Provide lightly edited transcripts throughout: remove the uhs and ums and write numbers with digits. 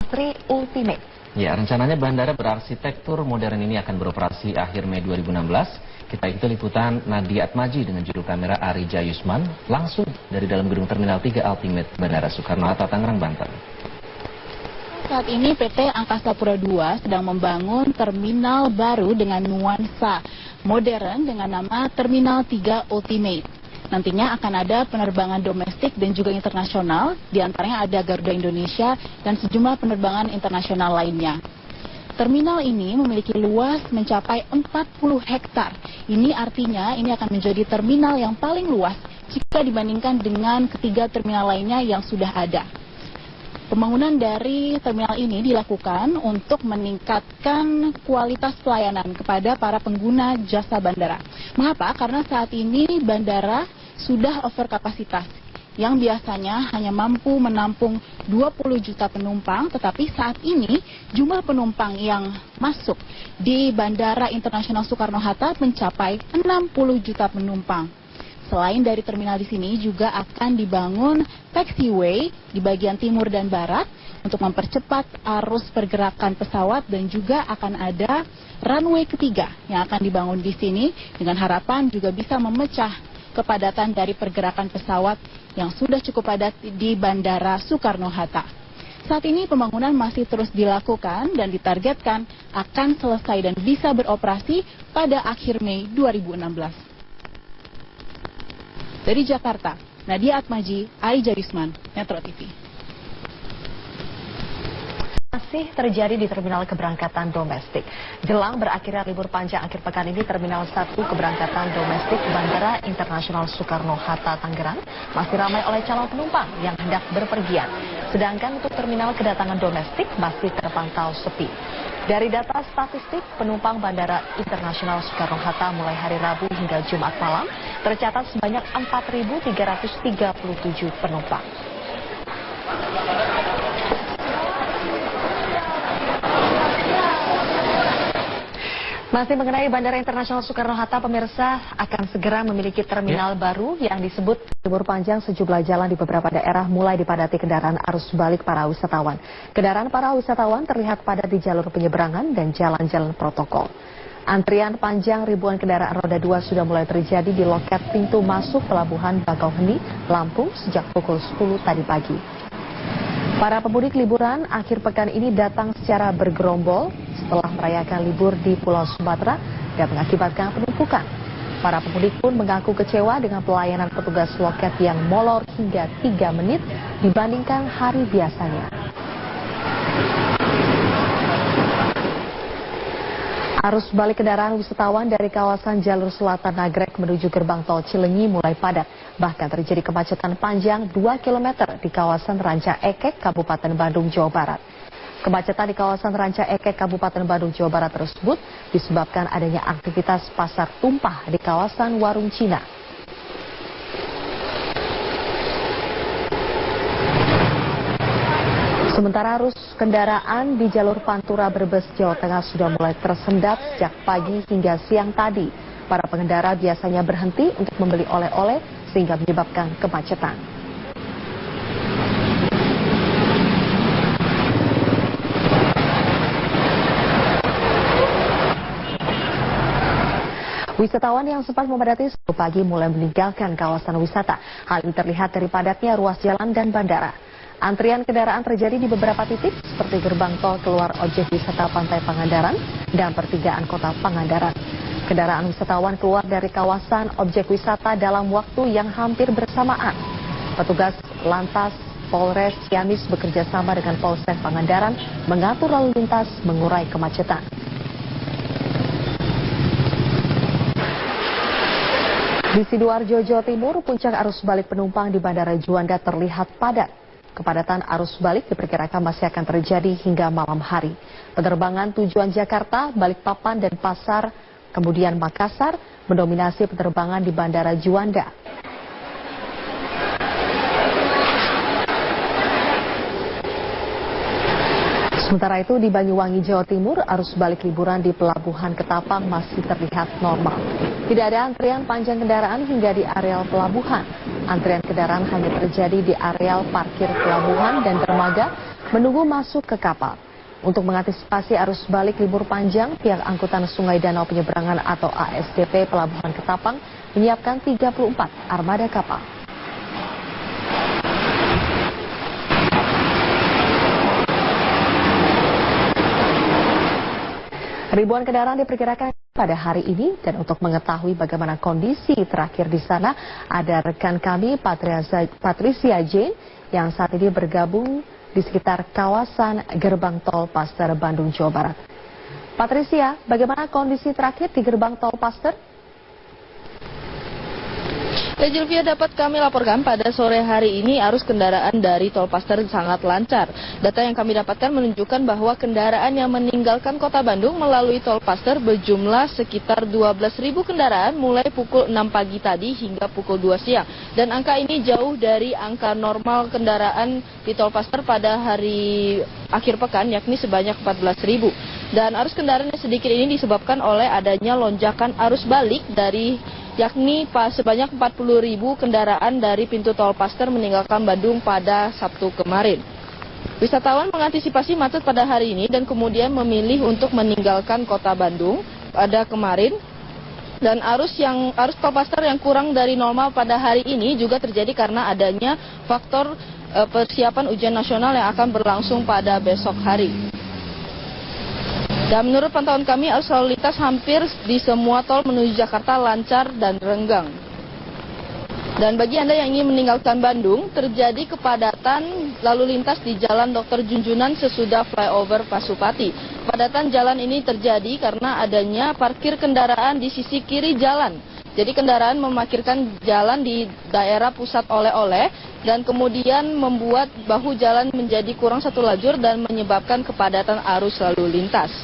Industri Ultimate. Ya, rencananya bandara berarsitektur modern ini akan beroperasi akhir Mei 2016. Kita ikuti liputan Nadia Atmaji dengan juru kamera Ari Jayusman langsung dari dalam gedung Terminal 3 Ultimate Bandara Soekarno-Hatta, Tangerang, Banten. Saat ini PT Angkasa Pura II sedang membangun terminal baru dengan nuansa modern dengan nama Terminal 3 Ultimate. Nantinya akan ada penerbangan domestik dan juga internasional, diantaranya ada Garuda Indonesia dan sejumlah penerbangan internasional lainnya. Terminal ini memiliki luas mencapai 40 hektar. Ini artinya ini akan menjadi terminal yang paling luas jika dibandingkan dengan ketiga terminal lainnya yang sudah ada. Pembangunan dari terminal ini dilakukan untuk meningkatkan kualitas pelayanan kepada para pengguna jasa bandara. Mengapa? Karena saat ini bandara sudah over kapasitas, yang biasanya hanya mampu menampung 20 juta penumpang, tetapi saat ini jumlah penumpang yang masuk di Bandara Internasional Soekarno-Hatta mencapai 60 juta penumpang. Selain dari terminal di sini juga akan dibangun taxiway di bagian timur dan barat untuk mempercepat arus pergerakan pesawat, dan juga akan ada runway ketiga yang akan dibangun di sini dengan harapan juga bisa memecah kepadatan dari pergerakan pesawat yang sudah cukup padat di Bandara Soekarno-Hatta. Saat ini pembangunan masih terus dilakukan dan ditargetkan akan selesai dan bisa beroperasi pada akhir Mei 2016. Dari Jakarta, Nadia Atmaji, Ari Jayusman, Metro TV. Masih terjadi di terminal keberangkatan domestik. Jelang berakhirnya libur panjang akhir pekan ini, Terminal 1 keberangkatan domestik Bandara Internasional Soekarno-Hatta, Tangerang masih ramai oleh calon penumpang yang hendak berpergian. Sedangkan untuk terminal kedatangan domestik masih terpantau sepi. Dari data statistik, penumpang Bandara Internasional Soekarno-Hatta mulai hari Rabu hingga Jumat malam tercatat sebanyak 4.337 penumpang. Masih mengenai Bandara Internasional Soekarno-Hatta, pemirsa akan segera memiliki terminal baru yang disebut libur panjang. Sejumlah jalan di beberapa daerah mulai dipadati kendaraan arus balik para wisatawan. Kendaraan para wisatawan terlihat padat di jalur penyeberangan dan jalan-jalan protokol. Antrian panjang ribuan kendaraan roda 2 sudah mulai terjadi di loket pintu masuk Pelabuhan Bakauheni, Lampung sejak pukul 10 tadi pagi. Para pemudik liburan akhir pekan ini datang secara bergerombol setelah merayakan libur di Pulau Sumatera dan mengakibatkan penumpukan. Para pemudik pun mengaku kecewa dengan pelayanan petugas loket yang molor hingga 3 menit dibandingkan hari biasanya. Arus balik kendaraan wisatawan dari kawasan jalur selatan Nagrek menuju gerbang tol Cilenyi mulai padat. Bahkan terjadi kemacetan panjang 2 km di kawasan Ranca Ekek, Kabupaten Bandung, Jawa Barat. Kemacetan di kawasan Ranca Ekek, Kabupaten Bandung, Jawa Barat tersebut disebabkan adanya aktivitas pasar tumpah di kawasan Warung Cina. Sementara arus kendaraan di jalur Pantura Brebes, Jawa Tengah sudah mulai tersendat sejak pagi hingga siang tadi. Para pengendara biasanya berhenti untuk membeli oleh-oleh sehingga menyebabkan kemacetan. Wisatawan yang sempat memadati Sabtu pagi mulai meninggalkan kawasan wisata. Hal ini terlihat dari padatnya ruas jalan dan bandara. Antrian kendaraan terjadi di beberapa titik seperti gerbang tol keluar objek wisata Pantai Pangandaran dan pertigaan Kota Pangandaran. Kendaraan wisatawan keluar dari kawasan objek wisata dalam waktu yang hampir bersamaan. Petugas Lantas Polres Ciamis bekerja sama dengan Polsek Pangandaran mengatur lalu lintas mengurai kemacetan. Di Sidoarjo, Jawa Timur, puncak arus balik penumpang di Bandara Juanda terlihat padat. Kepadatan arus balik diperkirakan masih akan terjadi hingga malam hari. Penerbangan tujuan Jakarta, Balikpapan, dan Pasar, kemudian Makassar, mendominasi penerbangan di Bandara Juanda. Sementara itu di Banyuwangi, Jawa Timur, arus balik liburan di Pelabuhan Ketapang masih terlihat normal. Tidak ada antrian panjang kendaraan hingga di areal pelabuhan. Antrian kendaraan hanya terjadi di areal parkir pelabuhan dan dermaga menunggu masuk ke kapal. Untuk mengantisipasi arus balik libur panjang, pihak Angkutan Sungai Danau Penyeberangan atau ASDP Pelabuhan Ketapang menyiapkan 34 armada kapal. Ribuan kendaraan diperkirakan pada hari ini, dan untuk mengetahui bagaimana kondisi terakhir di sana, ada rekan kami Patricia Jane yang saat ini bergabung di sekitar kawasan Gerbang Tol Paster, Bandung, Jawa Barat. Patricia, bagaimana kondisi terakhir di Gerbang Tol Paster? Julvia, dapat kami laporkan pada sore hari ini arus kendaraan dari Tol Paster sangat lancar. Data yang kami dapatkan menunjukkan bahwa kendaraan yang meninggalkan kota Bandung melalui Tol Paster berjumlah sekitar 12.000 kendaraan mulai pukul 6 pagi tadi hingga pukul 2 siang. Dan angka ini jauh dari angka normal kendaraan di Tol Paster pada hari akhir pekan, yakni sebanyak 14.000. Dan arus kendaraan yang sedikit ini disebabkan oleh adanya lonjakan arus balik yakni sebanyak 40.000 kendaraan dari pintu Tol Paster meninggalkan Bandung pada Sabtu kemarin. Wisatawan mengantisipasi macet pada hari ini dan kemudian memilih untuk meninggalkan kota Bandung pada kemarin. Dan arus Tol Paster yang kurang dari normal pada hari ini juga terjadi karena adanya faktor persiapan ujian nasional yang akan berlangsung pada besok hari. Dan menurut pantauan kami, arus lalu lintas hampir di semua tol menuju Jakarta lancar dan renggang. Dan bagi Anda yang ingin meninggalkan Bandung, terjadi kepadatan lalu lintas di Jalan Dr. Junjunan sesudah flyover Pasupati. Kepadatan jalan ini terjadi karena adanya parkir kendaraan di sisi kiri jalan. Jadi kendaraan memarkirkan jalan di daerah pusat oleh-oleh dan kemudian membuat bahu jalan menjadi kurang satu lajur dan menyebabkan kepadatan arus lalu lintas.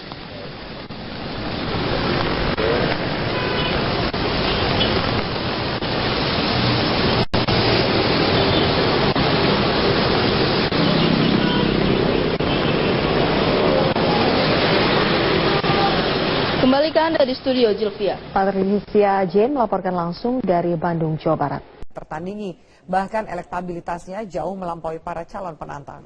Kembali ke Anda di studio, Julvia. Patricia Jane melaporkan langsung dari Bandung, Jawa Barat. Tertandingi, bahkan elektabilitasnya jauh melampaui para calon penantang.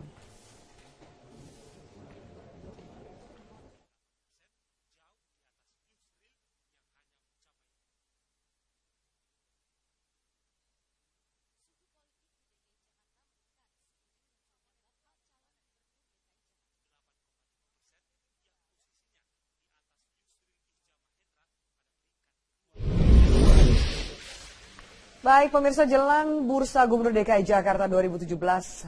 Baik pemirsa, jelang Bursa Gubernur DKI Jakarta 2017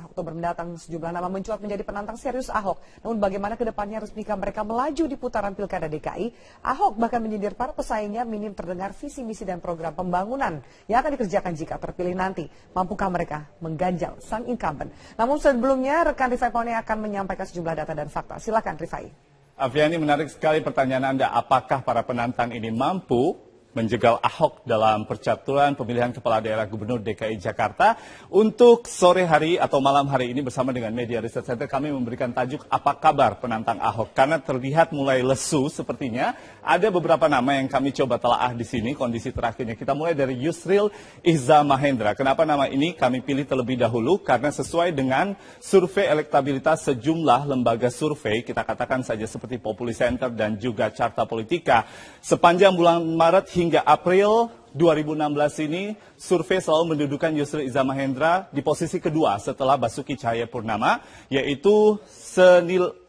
Oktober mendatang, sejumlah nama mencuat menjadi penantang serius Ahok. Namun bagaimana kedepannya resmikah mereka melaju di putaran Pilkada DKI? Ahok bahkan menyindir para pesaingnya minim terdengar visi misi dan program pembangunan yang akan dikerjakan jika terpilih nanti. Mampukah mereka mengganjal sang incumbent? Namun sebelumnya rekan Rifai Pone akan menyampaikan sejumlah data dan fakta. Silakan Rifai. Aviani, menarik sekali pertanyaan Anda. Apakah para penantang ini mampu menjegal Ahok dalam percaturan pemilihan kepala daerah gubernur DKI Jakarta? Untuk sore hari atau malam hari ini bersama dengan Media Research Center kami memberikan tajuk apa kabar penantang Ahok, karena terlihat mulai lesu sepertinya. Ada beberapa nama yang kami coba telaah di sini kondisi terakhirnya. Kita mulai dari Yusril Iza Mahendra. Kenapa nama ini kami pilih terlebih dahulu? Karena sesuai dengan survei elektabilitas sejumlah lembaga survei, kita katakan saja seperti Populi Center dan juga Carta Politika, sepanjang bulan Maret hingga April 2016 ini, survei selalu mendudukan Yusril Iza Mahendra di posisi kedua setelah Basuki Cahayapurnama, yaitu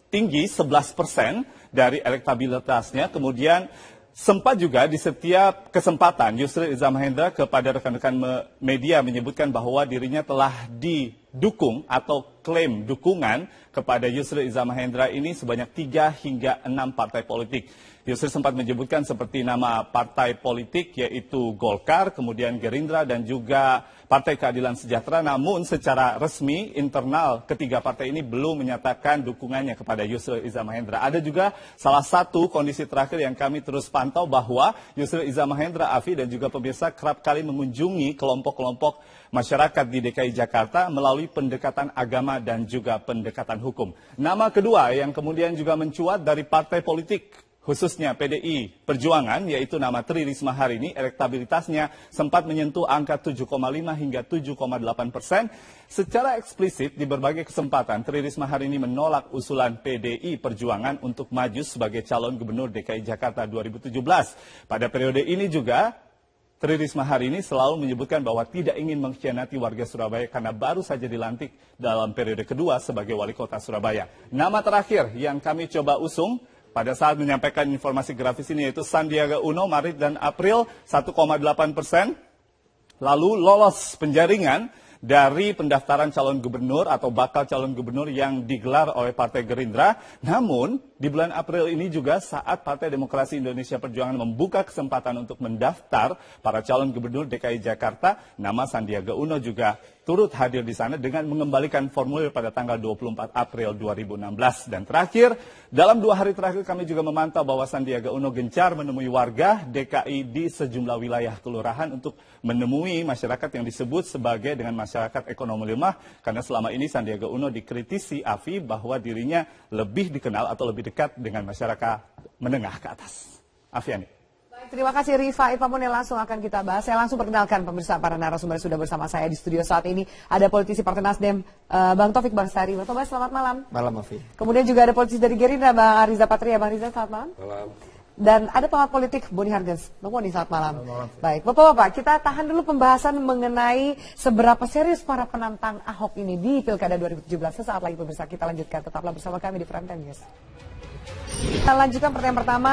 tinggi 11% dari elektabilitasnya. Kemudian sempat juga di setiap kesempatan Yusril Iza Mahendra kepada rekan-rekan media menyebutkan bahwa dirinya telah didukung atau klaim dukungan kepada Yusril Iza Mahendra ini sebanyak 3 hingga 6 partai politik. Yusril sempat menyebutkan seperti nama partai politik yaitu Golkar, kemudian Gerindra dan juga Partai Keadilan Sejahtera. Namun secara resmi internal ketiga partai ini belum menyatakan dukungannya kepada Yusril Iza Mahendra. Ada juga salah satu kondisi terakhir yang kami terus pantau bahwa Yusril Iza Mahendra, Afi dan juga pemirsa, kerap kali mengunjungi kelompok-kelompok masyarakat di DKI Jakarta melalui pendekatan agama dan juga pendekatan hukum. Nama kedua yang kemudian juga mencuat dari partai politik khususnya PDI Perjuangan, yaitu nama Tri Risma hari ini, elektabilitasnya sempat menyentuh angka 7,5 hingga 7,8%. Secara eksplisit di berbagai kesempatan, Tri Risma hari ini menolak usulan PDI Perjuangan untuk maju sebagai calon gubernur DKI Jakarta 2017. Pada periode ini juga, Tri Risma hari ini selalu menyebutkan bahwa tidak ingin mengkhianati warga Surabaya karena baru saja dilantik dalam periode kedua sebagai wali kota Surabaya. Nama terakhir yang kami coba usung pada saat menyampaikan informasi grafis ini yaitu Sandiaga Uno, Maret dan April 1,8%. Lalu lolos penjaringan dari pendaftaran calon gubernur atau bakal calon gubernur yang digelar oleh Partai Gerindra. Namun, di bulan April ini juga saat Partai Demokrasi Indonesia Perjuangan membuka kesempatan untuk mendaftar para calon gubernur DKI Jakarta, nama Sandiaga Uno juga turut hadir di sana dengan mengembalikan formulir pada tanggal 24 April 2016. Dan terakhir, dalam 2 hari terakhir kami juga memantau bahwa Sandiaga Uno gencar menemui warga DKI di sejumlah wilayah kelurahan untuk menemui masyarakat yang disebut sebagai dengan masyarakat ekonomi lemah, karena selama ini Sandiaga Uno dikritisi AFI bahwa dirinya lebih dikenal atau lebih dekat dengan masyarakat menengah ke atas. Afiani. Terima kasih Rifa Ipamon yang langsung akan kita bahas. Saya langsung perkenalkan pemirsa para narasumber sudah bersama saya di studio saat ini. Ada politisi Partai Nasdem, Bang Taufik Basari. Bang Taufik, selamat malam. Malam, Afi. Kemudian juga ada politisi dari Gerindra, Bang Ariza Patria. Bang Ariza, selamat malam. Malam. Dan ada pengamat politik, Boni Hargens. Bang Boni, selamat malam. Malam. Baik, Bapak-Bapak, kita tahan dulu pembahasan mengenai seberapa serius para penantang Ahok ini di Pilkada 2017. Sesaat lagi pemirsa, kita lanjutkan. Tetaplah bersama kami di Prime Time News. Kita lanjutkan pertanyaan pertama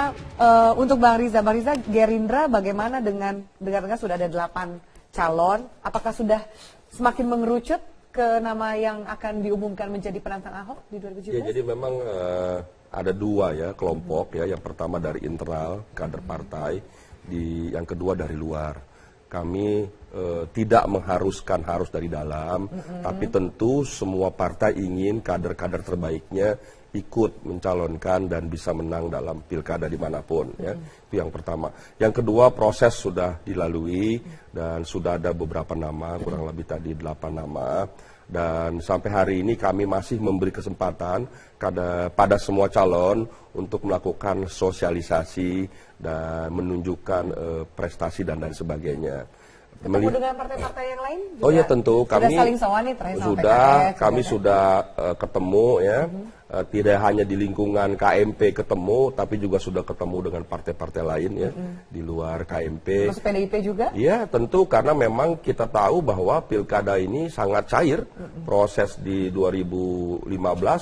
untuk Bang Riza. Bang Riza, Gerindra bagaimana dengan dengar-dengar sudah ada 8 calon? Apakah sudah semakin mengerucut ke nama yang akan diumumkan menjadi penantang Ahok di 2017? Ya, jadi memang ada 2 ya kelompok ya. Yang pertama dari internal kader partai, yang kedua dari luar. Kami tidak mengharuskan harus dari dalam, tapi tentu semua partai ingin kader-kader terbaiknya ikut mencalonkan dan bisa menang dalam pilkada dimanapun ya. Itu yang pertama. Yang kedua, proses sudah dilalui dan sudah ada beberapa nama, kurang lebih tadi 8 nama, dan sampai hari ini kami masih memberi kesempatan pada semua calon untuk melakukan sosialisasi dan menunjukkan prestasi dan lain sebagainya. Ketemu dengan partai-partai yang lain juga? Oh ya, tentu kami saling sawani, kami sudah ketemu ya. Tidak hanya di lingkungan KMP ketemu, tapi juga sudah ketemu dengan partai-partai lain ya di luar KMP. Masuk PDIP juga? Iya, tentu karena memang kita tahu bahwa pilkada ini sangat cair. Proses di 2015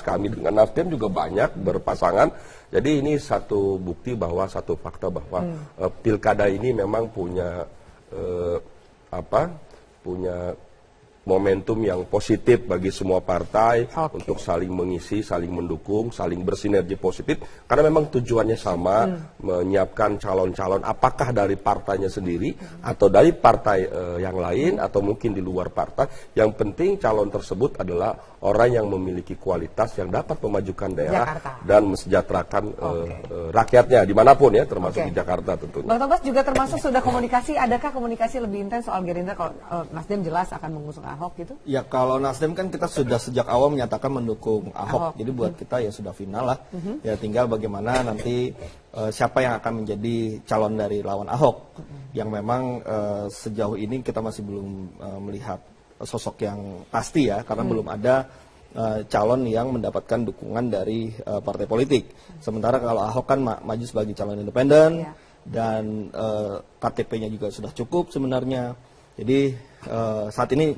kami dengan Nasdem juga banyak berpasangan. Jadi ini satu bukti bahwa satu fakta bahwa pilkada ini memang punya punya momentum yang positif bagi semua partai untuk saling mengisi, saling mendukung, saling bersinergi positif. Karena memang tujuannya sama, menyiapkan calon-calon apakah dari partainya sendiri atau dari partai yang lain atau mungkin di luar partai. Yang penting calon tersebut adalah orang yang memiliki kualitas yang dapat memajukan daerah dan mesejahterakan rakyatnya dimanapun ya, termasuk di Jakarta tentunya. Bang Tobas juga termasuk sudah komunikasi, adakah komunikasi lebih intens soal Gerindra kalau Nasdem jelas akan mengusung Ahok gitu? Ya kalau Nasdem kan kita sudah sejak awal menyatakan mendukung Ahok. Jadi buat kita ya sudah final lah. Ya tinggal bagaimana nanti siapa yang akan menjadi calon dari lawan Ahok. Yang memang sejauh ini kita masih belum melihat sosok yang pasti ya, karena belum ada calon yang mendapatkan dukungan dari partai politik. Sementara kalau Ahok kan maju sebagai calon independen dan KTP-nya juga sudah cukup sebenarnya. Jadi saat ini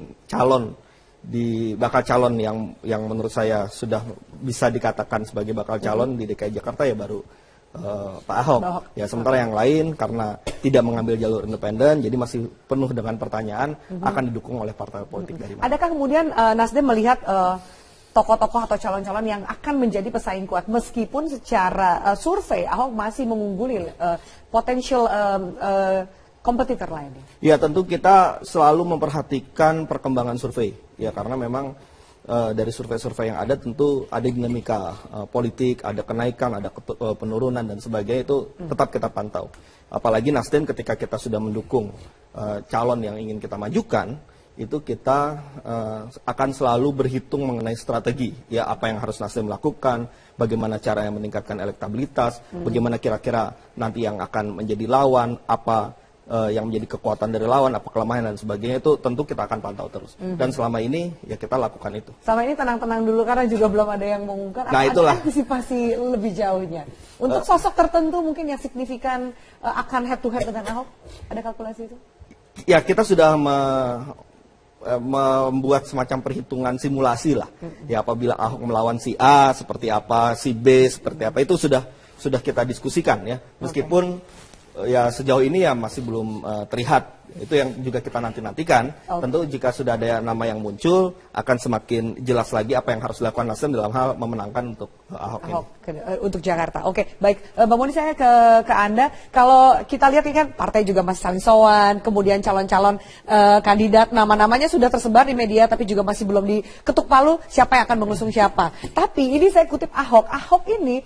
bakal calon yang menurut saya sudah bisa dikatakan sebagai bakal calon di DKI Jakarta ya baru Pak Ahok. Ya sementara yang lain karena tidak mengambil jalur independen, jadi masih penuh dengan pertanyaan akan didukung oleh partai politik dari mana. Adakah kemudian Nasdem melihat tokoh-tokoh atau calon-calon yang akan menjadi pesaing kuat meskipun secara survei Ahok masih mengungguli potensial kompetitor lainnya? Ya tentu kita selalu memperhatikan perkembangan survei ya, karena memang dari survei-survei yang ada tentu ada dinamika politik, ada kenaikan, ada penurunan dan sebagainya, itu tetap kita pantau. Apalagi Nasdem ketika kita sudah mendukung calon yang ingin kita majukan, itu kita akan selalu berhitung mengenai strategi, ya apa yang harus Nasdem lakukan, bagaimana cara yang meningkatkan elektabilitas, bagaimana kira-kira nanti yang akan menjadi lawan, apa yang menjadi kekuatan dari lawan, apa kelemahan dan sebagainya, itu tentu kita akan pantau terus. Dan selama ini ya kita lakukan itu. Selama ini tenang-tenang dulu karena juga belum ada yang mengumumkan. Nah, itulah. Ada antisipasi lebih jauhnya. Untuk sosok tertentu mungkin yang signifikan akan head to head dengan Ahok, ada kalkulasi itu? Ya kita sudah membuat semacam perhitungan simulasi lah. Ya apabila Ahok melawan si A seperti apa, si B seperti apa, itu sudah kita diskusikan ya. Meskipun ya sejauh ini ya masih belum terlihat. Itu yang juga kita nantikan. Tentu jika sudah ada nama yang muncul, akan semakin jelas lagi apa yang harus dilakukan Nasdem dalam hal memenangkan untuk Ahok ini. Untuk Jakarta. Oke, baik. Mbak Moni, saya ke Anda. Kalau kita lihat ini kan partai juga masih saling sowan, kemudian calon-calon kandidat nama-namanya sudah tersebar di media, tapi juga masih belum diketuk palu siapa yang akan mengusung siapa. Tapi ini saya kutip Ahok. Ahok ini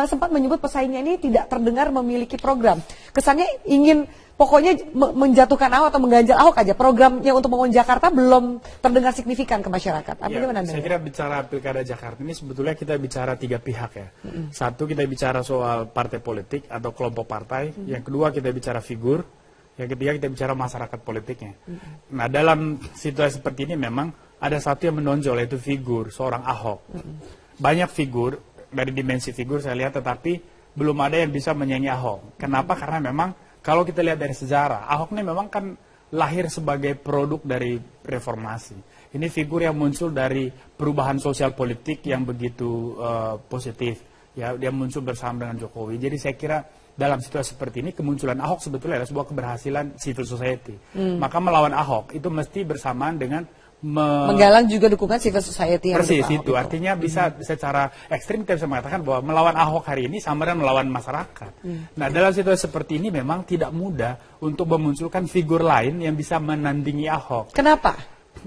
sempat menyebut pesaingnya ini tidak terdengar memiliki program. Kesannya ingin pokoknya menjatuhkan Ahok atau mengganjal Ahok aja. Programnya untuk membangun Jakarta belum terdengar signifikan ke masyarakat. Saya kira bicara Pilkada Jakarta ini sebetulnya kita bicara tiga pihak ya. Satu, kita bicara soal partai politik atau kelompok partai. Yang kedua, kita bicara figur. Yang ketiga, kita bicara masyarakat politiknya. Nah, dalam situasi seperti ini memang ada satu yang menonjol, yaitu figur seorang Ahok. Banyak figur, dari dimensi figur saya lihat, tetapi belum ada yang bisa menyaingi Ahok. Kenapa? Karena memang kalau kita lihat dari sejarah, Ahok ini memang kan lahir sebagai produk dari reformasi. Ini figur yang muncul dari perubahan sosial politik yang begitu positif. Ya, dia muncul bersama dengan Jokowi. Jadi saya kira dalam situasi seperti ini kemunculan Ahok sebetulnya adalah sebuah keberhasilan civil society. Maka melawan Ahok itu mesti bersamaan dengan menggalang juga dukungan civil society yang persis itu. Artinya bisa secara ekstrim kita bisa mengatakan bahwa melawan Ahok hari ini sama dengan melawan masyarakat. Nah, dalam situasi seperti ini memang tidak mudah untuk memunculkan figur lain yang bisa menandingi Ahok. Kenapa?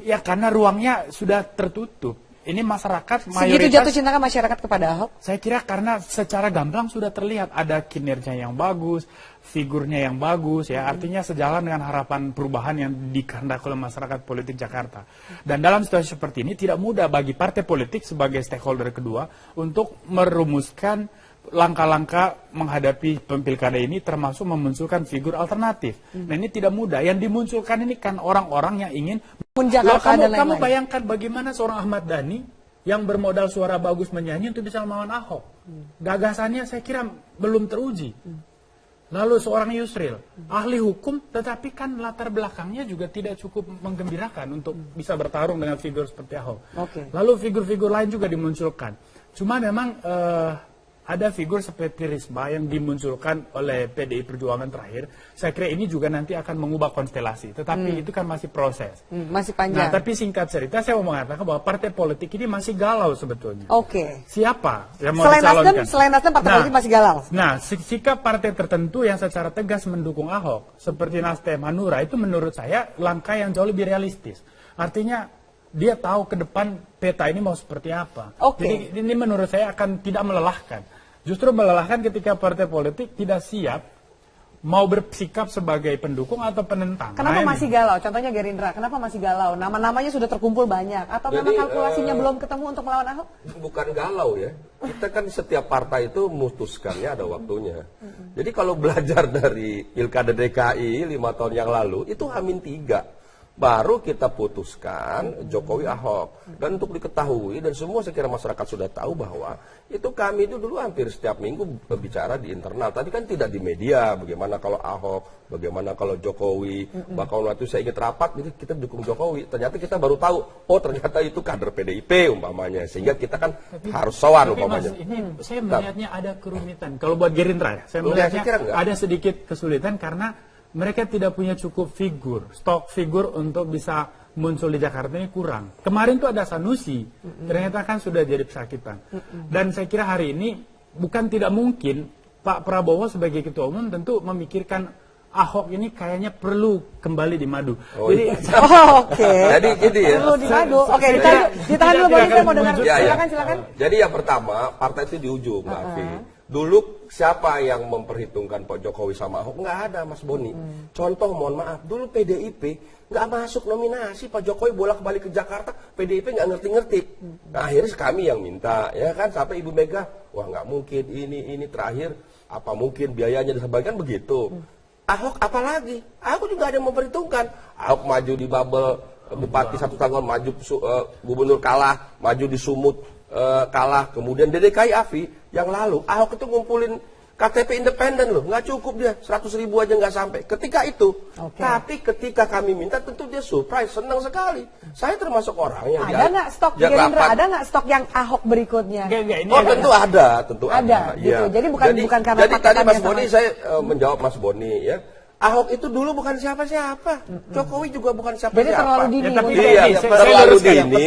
Ya karena ruangnya sudah tertutup. Ini masyarakat mayoritas. Segitu jatuh cinta masyarakat kepada Ahok? Saya kira karena secara gamblang sudah terlihat ada kinerja yang bagus, figurnya yang bagus, ya artinya sejalan dengan harapan perubahan yang dikehendaki oleh masyarakat politik Jakarta. Dan dalam situasi seperti ini tidak mudah bagi partai politik sebagai stakeholder kedua untuk merumuskan langkah-langkah menghadapi pilkada ini, termasuk memunculkan figur alternatif. Nah, ini tidak mudah. Yang dimunculkan ini kan orang-orang yang ingin kamu bayangkan bagaimana seorang Ahmad Dhani yang bermodal suara bagus menyanyi untuk bisa melawan Ahok. Gagasannya saya kira belum teruji. Lalu seorang Yusril, ahli hukum, tetapi kan latar belakangnya juga tidak cukup menggembirakan untuk bisa bertarung dengan figur seperti Ahok. Lalu figur-figur lain juga dimunculkan. Cuma memang ada figur seperti Risma yang dimunculkan oleh PDI Perjuangan terakhir. Saya kira ini juga nanti akan mengubah konstelasi. Tetapi itu kan masih proses. Masih panjang. Nah, tapi singkat cerita saya mau mengatakan bahwa partai politik ini masih galau sebetulnya. Siapa yang mau dicalonkan? Selain Nasdem, partai politik masih galau. Nah, sikap partai tertentu yang secara tegas mendukung Ahok, seperti Nasdem, Hanura, itu menurut saya langkah yang jauh lebih realistis. Artinya dia tahu ke depan peta ini mau seperti apa. Jadi ini menurut saya akan tidak melelahkan. Justru melelahkan ketika partai politik tidak siap mau bersikap sebagai pendukung atau penentang. Kenapa masih galau? Contohnya Gerindra, kenapa masih galau? Nama-namanya sudah terkumpul banyak. Atau memang kalkulasinya belum ketemu untuk melawan Ahok? Bukan galau ya. Kita kan setiap partai itu memutuskannya ada waktunya. Jadi kalau belajar dari Pilkada DKI 5 tahun yang lalu, itu H-3. Baru kita putuskan Jokowi Ahok. Dan untuk diketahui dan semua saya kira masyarakat sudah tahu bahwa itu kami itu dulu hampir setiap minggu berbicara di internal. Tadi kan tidak di media, bagaimana kalau Ahok, bagaimana kalau Jokowi. Bahkan waktu saya ingat rapat, jadi kita dukung Jokowi. Ternyata kita baru tahu, oh ternyata itu kader PDIP umpamanya. Sehingga kita kan harus sowan umpamanya. Mas, ini saya melihatnya ada kerumitan. Kalau buat Gerindra ya, saya melihatnya ada sedikit kesulitan karena mereka tidak punya cukup figur, stok figur untuk bisa muncul di Jakarta ini kurang. Kemarin tuh ada Sanusi, ternyata kan sudah jadi pesakitan. Dan saya kira hari ini bukan tidak mungkin Pak Prabowo sebagai ketua umum tentu memikirkan Ahok ini kayaknya perlu kembali di madu. Jadi gitu ya. Perlu di madu. Ditahan dulu, Bang. Saya mau dengar. Silakan. Jadi yang pertama, partai itu di ujung, Mbak Afi. Dulu siapa yang memperhitungkan Pak Jokowi sama Ahok? Nggak ada, Mas Boni. Contoh, mohon maaf, dulu PDIP nggak masuk nominasi, Pak Jokowi bolak-balik ke Jakarta, PDIP nggak ngerti-ngerti. Nah, akhirnya kami yang minta, ya kan, sampai Ibu Mega, wah nggak mungkin, ini terakhir, apa mungkin biayanya disebabkan begitu. Ahok apalagi? Ahok juga ada yang memperhitungkan. Ahok maju di Babel, Bupati 1 tahun maju, Gubernur kalah, maju di Sumut kalah, kemudian di DKI Afi yang lalu, Ahok itu ngumpulin KTP independen loh, nggak cukup dia, 100.000 aja nggak sampai. Ketika itu, tapi ketika kami minta tentu dia surprise, senang sekali. Saya termasuk orang yang ada nggak stok Gerindra, ada nggak stok yang Ahok berikutnya? Tentu ada, tentu ada. Gitu. Ya. Jadi bukan karena jadi tadi Mas Boni, saya menjawab Mas Boni ya. Ahok itu dulu bukan siapa-siapa. Jokowi juga bukan siapa-siapa. Jadi terlalu dini. Terlalu dini.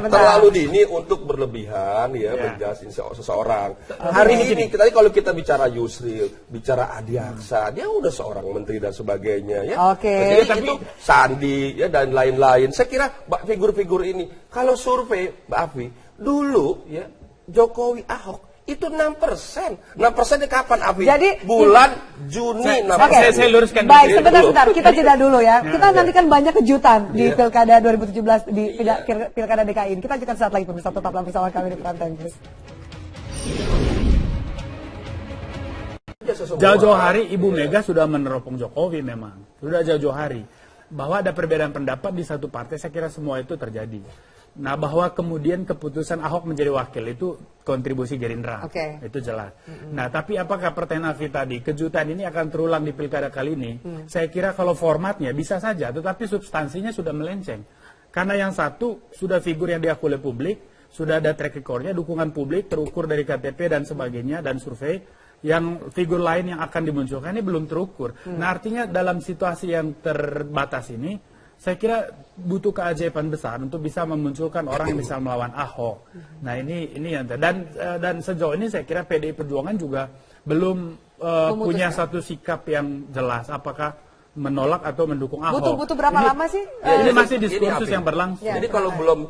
Terlalu dini dini untuk berlebihan ya menjelasin seseorang. Hari ini kalau kita bicara Yusril, bicara Adi Aksa, dia udah seorang menteri dan sebagainya ya. Jadi itu Sandi ya dan lain-lain. Saya kira figur-figur ini kalau survei Mbak Afi dulu ya Jokowi Ahok itu 6%. 6%-nya kapan, Afi? Jadi bulan Juni 6%. Saya luruskan. Baik, sebentar. Kita jeda dulu ya. Kita nanti kan banyak kejutan di Pilkada 2017 di Pilkada DKI ini. Kita akan saat lagi pemirsa, tetaplah bersama kami di Prime News. Jauh-jauh hari Ibu Mega sudah meneropong Jokowi memang. Sudah jauh-jauh hari. Bahwa ada perbedaan pendapat di satu partai, saya kira semua itu terjadi. Nah, bahwa kemudian keputusan Ahok menjadi wakil itu kontribusi Gerindra, itu jelas. Nah, tapi apakah pertanyaan Afi tadi, kejutan ini akan terulang di pilkada kali ini? Saya kira kalau formatnya bisa saja, tetapi substansinya sudah melenceng. Karena yang satu sudah figur yang diakui oleh publik, sudah ada track recordnya, dukungan publik terukur dari KTP dan sebagainya dan survei. Yang figur lain yang akan dimunculkan ini belum terukur. Nah, artinya dalam situasi yang terbatas ini, saya kira butuh keajaiban besar untuk bisa memunculkan orang yang bisa melawan Ahok. Nah, ini yang dan sejauh ini saya kira PDI Perjuangan juga belum punya satu sikap yang jelas apakah menolak atau mendukung Ahok. Butuh berapa lama sih? Ini masih diskursus yang berlangsung. Jadi kalau belum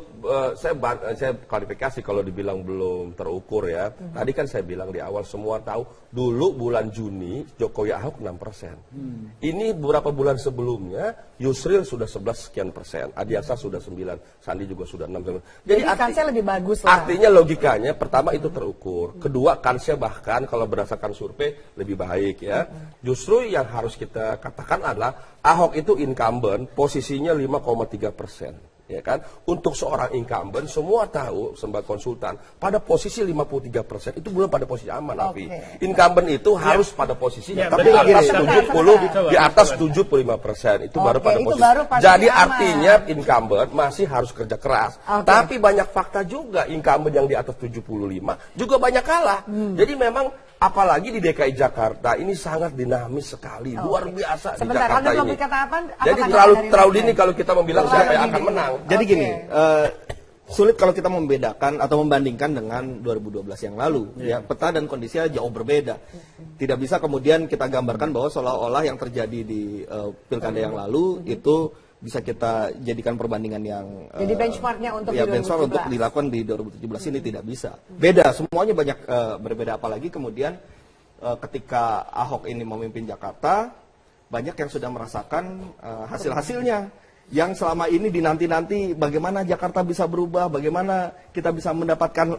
saya klarifikasi kalau dibilang belum terukur ya. Tadi kan saya bilang di awal semua tahu dulu bulan Juni Jokowi Ahok 6%. Ini beberapa bulan sebelumnya Yusril sudah 11 sekian persen, Adi Aksa sudah 9, Sandi juga sudah 6%. Jadi kansnya lebih bagus lah. Artinya logikanya pertama itu terukur, kedua kansnya bahkan kalau berdasarkan survei lebih baik ya. Justru yang harus kita katakan adalah Ahok itu incumbent, posisinya 5,3%. Ya kan, untuk seorang incumbent semua tahu sebagai konsultan pada posisi 53% itu belum pada posisi aman, Afi. Incumbent itu harus pada posisi tapi di atas 70 di atas 75% itu baru pada posisi. Jadi artinya incumbent masih harus kerja keras. Tapi banyak fakta juga incumbent yang di atas 75 juga banyak kalah. Jadi memang apalagi di DKI Jakarta ini sangat dinamis sekali, luar biasa di Jakarta ini. Jadi terlalu dini kalau kita membilang siapa yang akan menang. Jadi gini, sulit kalau kita membedakan atau membandingkan dengan 2012 yang lalu. Ya, peta dan kondisinya jauh berbeda. Tidak bisa kemudian kita gambarkan bahwa seolah-olah yang terjadi di pilkada yang lalu itu bisa kita jadikan perbandingan yang jadi benchmarknya untuk benchmark untuk dilakukan di 2017 ini tidak bisa. Beda, semuanya banyak berbeda, apalagi kemudian ketika Ahok ini memimpin Jakarta, banyak yang sudah merasakan hasil-hasilnya yang selama ini dinanti-nanti bagaimana Jakarta bisa berubah, bagaimana kita bisa mendapatkan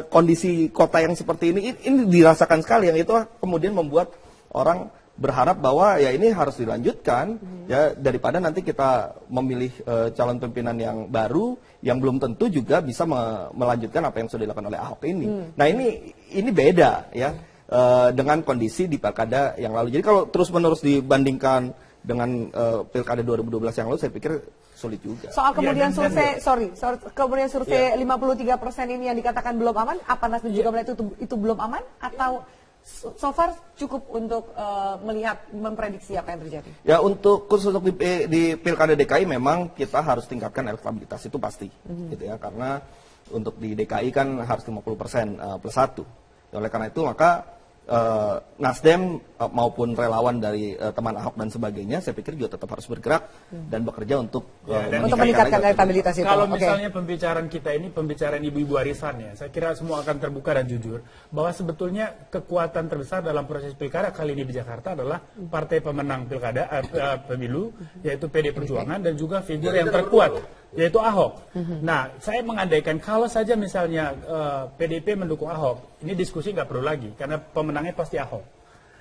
kondisi kota yang seperti ini dirasakan sekali, yang itu kemudian membuat orang berharap bahwa ya ini harus dilanjutkan ya, daripada nanti kita memilih calon pimpinan yang baru yang belum tentu juga bisa melanjutkan apa yang sudah dilakukan oleh Ahok ini. Nah, ini beda ya dengan kondisi di pilkada yang lalu. Jadi kalau terus-menerus dibandingkan dengan pilkada 2012 yang lalu, saya pikir sulit juga. Soal kemudian kemudian survei 53% ini yang dikatakan belum aman, apa Nasdem juga melihat itu belum aman atau so far cukup untuk melihat, memprediksi apa yang terjadi? Ya, khusus untuk di Pilkada DKI memang kita harus tingkatkan elektabilitas, itu pasti, gitu ya, karena untuk di DKI kan harus 50% plus 1. Oleh karena itu maka Nasdem maupun relawan dari teman Ahok dan sebagainya, saya pikir juga tetap harus bergerak dan bekerja untuk meningkatkan elektabilitas itu. Kalau misalnya pembicaraan kita ini pembicaraan ibu-ibu arisan ya, saya kira semua akan terbuka dan jujur bahwa sebetulnya kekuatan terbesar dalam proses pilkada kali ini di Jakarta adalah partai pemenang pilkada pemilu, yaitu PD Perjuangan, dan juga figur yang terkuat yaitu Ahok. Nah, saya mengandaikan kalau saja misalnya PDIP mendukung Ahok, ini diskusi nggak perlu lagi karena pemenangnya pasti Ahok.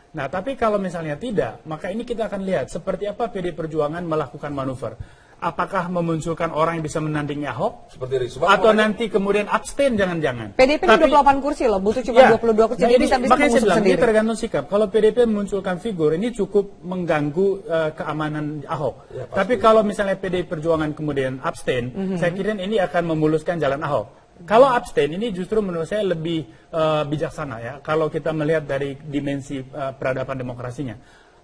Nah, tapi kalau misalnya tidak, maka ini kita akan lihat seperti apa PD Perjuangan melakukan manuver. Apakah memunculkan orang yang bisa menandingi Ahok? Seperti Risma, atau nanti kemudian abstain jangan-jangan. PDIP 28 kursi loh, butuh cuma 22 kursi. Nah, Jadi bisa makanya mengusung sendiri. ini tergantung sikap. Kalau PDIP memunculkan figur, ini cukup mengganggu keamanan Ahok. Ya, tapi kalau misalnya PD Perjuangan kemudian abstain, saya kira ini akan memuluskan jalan Ahok. Kalau abstain ini justru menurut saya lebih bijaksana ya. Kalau kita melihat dari dimensi peradaban demokrasinya.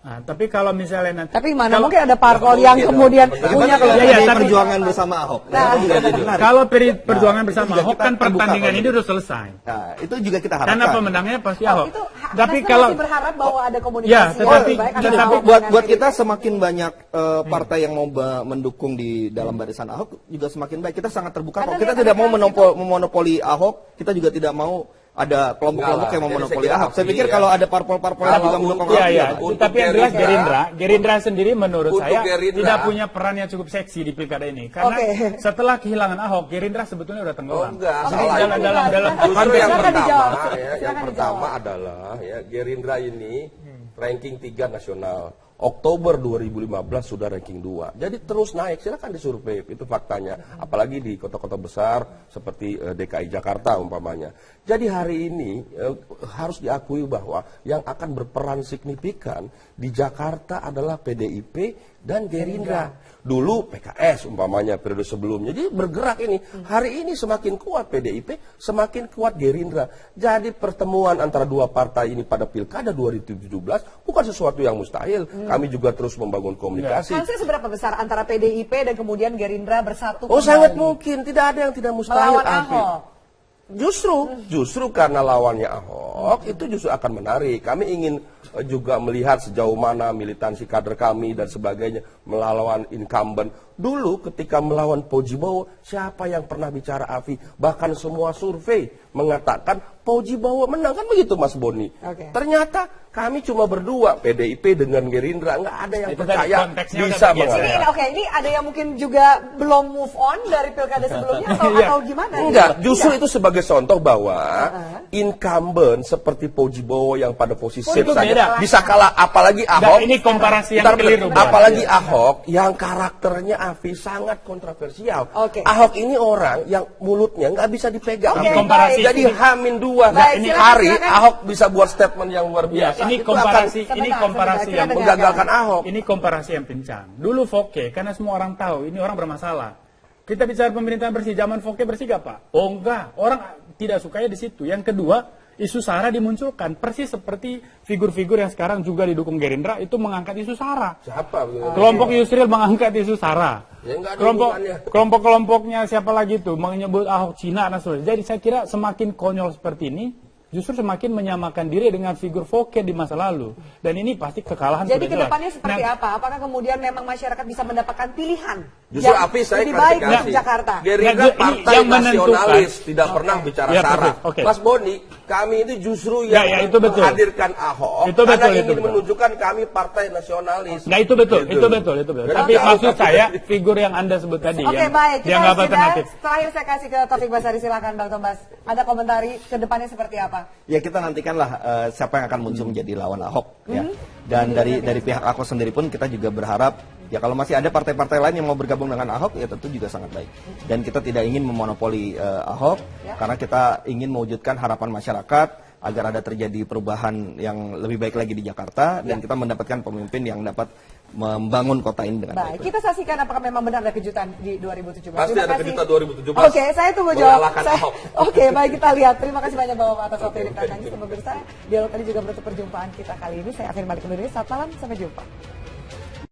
Nah, tapi kalau misalnya nanti, tapi mana mungkin ada parpol yang kemudian punya kalau perjuangan bersama Ahok. Kalau perjuangan bersama Ahok kan pertandingan ini udah selesai. Nah, itu juga kita harapkan. Karena pemenangnya pasti Ahok. Tapi kalau berharap bahwa ada komunikasi. Ya, tetapi buat kita semakin banyak partai yang mau mendukung di dalam barisan Ahok juga semakin baik. Kita sangat terbuka. Kalau kita tidak mau memonopoli Ahok, kita juga tidak mau ada kelompok-kelompok yang memonopoli Ahok. Saya pikir kalau ada parpol-parpol yang juga mendukung Ahok. Tapi yang jelas Gerindra sendiri menurut saya tidak punya peran yang cukup seksi di pilkada ini. Karena setelah kehilangan Ahok, Gerindra sebetulnya udah tenggelam. Yang pertama adalah ya, Gerindra ini ranking 3 nasional. Oktober 2015 sudah ranking 2. Jadi terus naik, silakan disurvei, itu faktanya. Apalagi di kota-kota besar seperti DKI Jakarta umpamanya. Jadi hari ini harus diakui bahwa yang akan berperan signifikan di Jakarta adalah PDIP dan Gerindra. Dulu PKS umpamanya periode sebelumnya. Jadi bergerak ini. Hari ini semakin kuat PDIP, semakin kuat Gerindra. Jadi pertemuan antara dua partai ini pada Pilkada 2017 bukan sesuatu yang mustahil. Kami juga terus membangun komunikasi. Chansnya seberapa besar antara PDIP dan kemudian Gerindra bersatu? Oh, sangat mungkin. Tidak ada yang tidak mustahil. Melawan Ahok. Justru karena lawannya Ahok itu justru akan menarik. Kami ingin juga melihat sejauh mana militansi kader kami dan sebagainya melawan incumbent. Dulu ketika melawan Pojibowo, siapa yang pernah bicara Afi? Bahkan semua survei mengatakan Pojibowo menang, kan begitu Mas Boni. Ternyata kami cuma berdua, PDIP dengan Gerindra, nggak ada yang percaya bisa mengalahkan. Ini ada yang mungkin juga belum move on dari pilkada sebelumnya atau gimana? Enggak, justru itu sebagai contoh bahwa incumbent seperti Pojibowo yang pada posisi saja bisa kalah, apalagi Ahok. Ini komparasi yang keliru. Apalagi Ahok yang karakternya Afi sangat kontroversial. Ahok ini orang yang mulutnya nggak bisa dipegang. Jadi Hamin 2 hari Ahok bisa buat statement yang luar biasa. Ini komparasi yang menggagalkan Ahok. Ini komparasi yang pincang. Dulu Foke, karena semua orang tahu ini orang bermasalah. Kita bicara pemerintahan bersih, zaman Foke bersih gak Pak? Oh enggak, orang tidak sukanya di situ. Yang kedua, isu SARA dimunculkan. Persis seperti figur-figur yang sekarang juga didukung Gerindra itu mengangkat isu SARA. Siapa? Kelompok Yusril mengangkat isu SARA. Ya, Kelompok-kelompoknya siapa lagi itu menyebut Ahok Cina dan sebagainya. Jadi saya kira semakin konyol seperti ini justru semakin menyamakan diri dengan figur Foke di masa lalu. Dan ini pasti kekalahan. Jadi kedepannya seperti apa? Apakah kemudian memang masyarakat bisa mendapatkan pilihan justru Api saya lebih baik klarifikasi. di Jakarta? Gerindra partai nasionalis, tidak pernah bicara SARA. Mas Boni, kami itu justru yang menghadirkan Ahok karena ingin menunjukkan kami partai nasionalis. Nah itu betul. Tapi maksud saya figur yang Anda sebut tadi yang baik. dianggap alternatif. Terakhir saya kasih ke Taufik Basari, silakan Bang Tobas. Ada komentari kedepannya seperti apa? Ya kita nantikanlah siapa yang akan muncul menjadi lawan Ahok ya. Dan dari pihak Ahok sendiri pun kita juga berharap ya kalau masih ada partai-partai lain yang mau bergabung dengan Ahok ya tentu juga sangat baik. Dan kita tidak ingin memonopoli Ahok karena kita ingin mewujudkan harapan masyarakat agar ada terjadi perubahan yang lebih baik lagi di Jakarta dan kita mendapatkan pemimpin yang dapat membangun kota ini dengan baik. Kita saksikan apakah memang benar ada kejutan di 2017. Pasti ada kejutan 2017. Saya tunggu jawab. Baik kita lihat. Terima kasih banyak Bapak atas waktu yang diberikan. Pemirsa, dialog tadi juga menutup perjumpaan kita kali ini. Saya Afin Malik undur diri. Selamat malam, sampai jumpa.